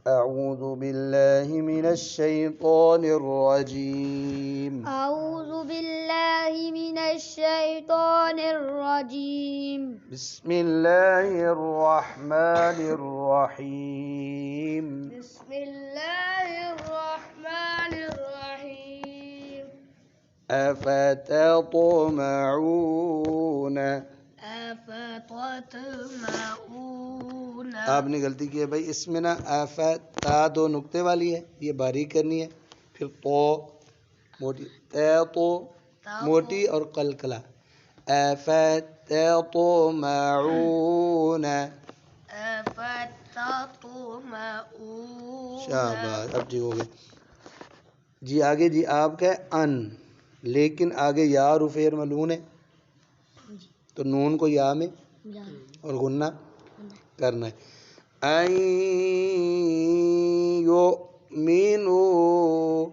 أعوذ بالله من الشيطان الرجيم. أعوذ بالله من الشيطان الرجيم. بسم الله الرحمن الرحيم. بسم الله الرحمن الرحيم. أفتطمعون. آپ نے غلطی کی ہے بھائی، اس میں نا تا دو نقطے والی ہے، یہ باریک کرنی ہے، پھر تو موٹی، تو موٹی اور قلقلہ. أفتطمعون. شاباش، اب جی ہو گئے جی. آگے جی آپ کا ہے ان، لیکن آگے یا حرف عیر ملون ہے تو نون کو یا میں اور غنہ کرنا ہے. این یؤمنوا.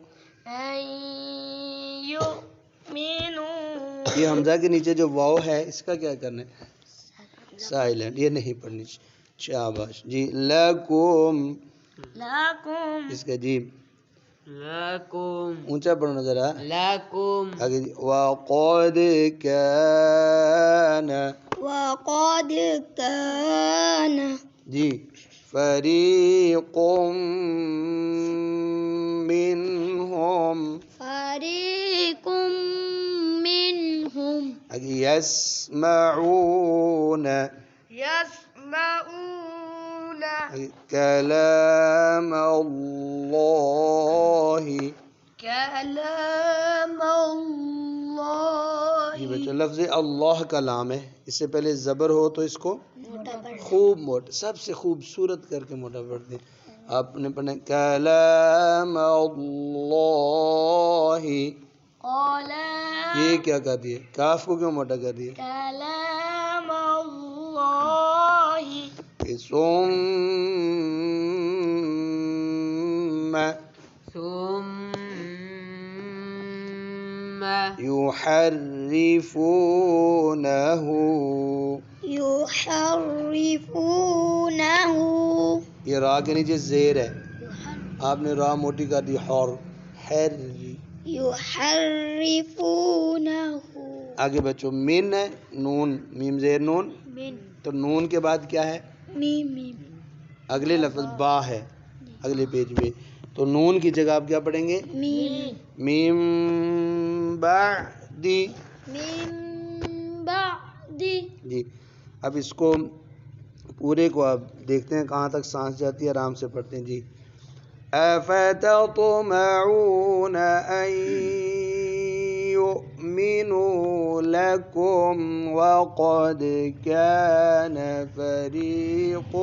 یہ حمزہ کے نیچے جو واو ہے اس کا کیا کرنا ہے؟ سائلنٹ، یہ نہیں پڑھنی. شاباش جی. لکم. اس کا جی اونچا پڑھنا ذرا. آگے جی. وقد کان. وقد كان. جی. فریق منہم. فريق منهم آگے یسمعون. آگے کلام اللہ. كلام الله. جی بچوں، لفظ اللہ کا لام ہے، اس سے پہلے زبر ہو تو اس کو خوب موٹا، سب سے خوبصورت کر کے موٹا پڑھتے ہیں. آپ نے پڑھنا کلام اللہ. یہ کیا کر دیے؟ کاف کو کیوں موٹا کر دیے؟ كلام الله. ثم يحرفونه. يحرفونه. یہ را کے نیچے زیر ہے، آپ نے را موٹی کر دی. يحرفونه. آگے بچوں من ہے، نون میم زیر نون، من. تو نون کے بعد کیا ہے؟ میم. اگلے لفظ با ہے اگلے پیج پہ، تو نون کی جگہ آپ کیا پڑھیں گے؟ میم. میم بعدی. من بعد. جی. اب اس کو پورے کو آپ دیکھتے ہیں کہاں تک سانس جاتی ہے، آرام سے پڑھتے ہیں جی. افتطمعون ان يؤمنوا لكم وقد كان فريق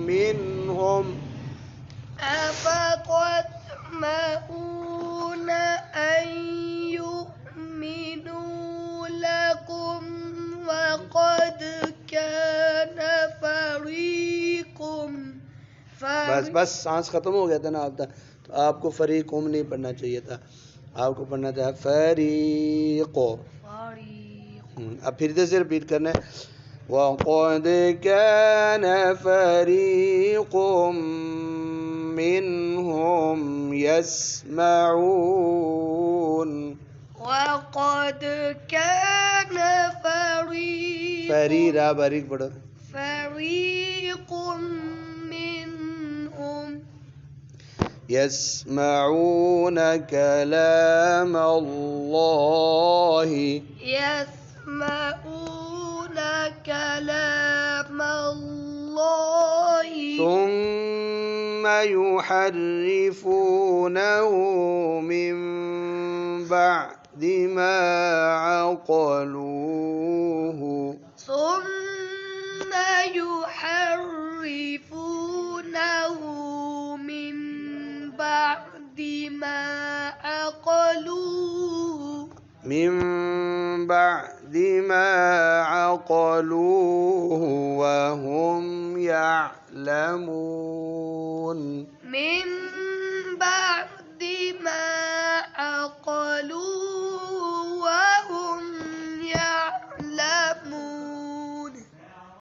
منهم. أفتطمعون أن يؤمنوا لكم وقد كان فريق. بس سانس ختم ہو گیا تھا نا آپ کا، تو آپ کو فریقم نہیں پڑھنا چاہیے تھا، آپ کو پڑھنا تھا فریق. اب پھر سے رپیٹ کرنا ہے. وَقَدْ كَانَ فَرِيقٌ مِّنْهُمْ يَسْمَعُونَ. وقد كان فريق. را باریک پڑھو. فريق منهم يسمعون كلام الله. يسمعون كلام الله. ثم يحرفونه من بعد ما عقلوه. ثم يحرفونه من بعد ما عقلوه. من بعد ما عقلوه وهم يعلمون. من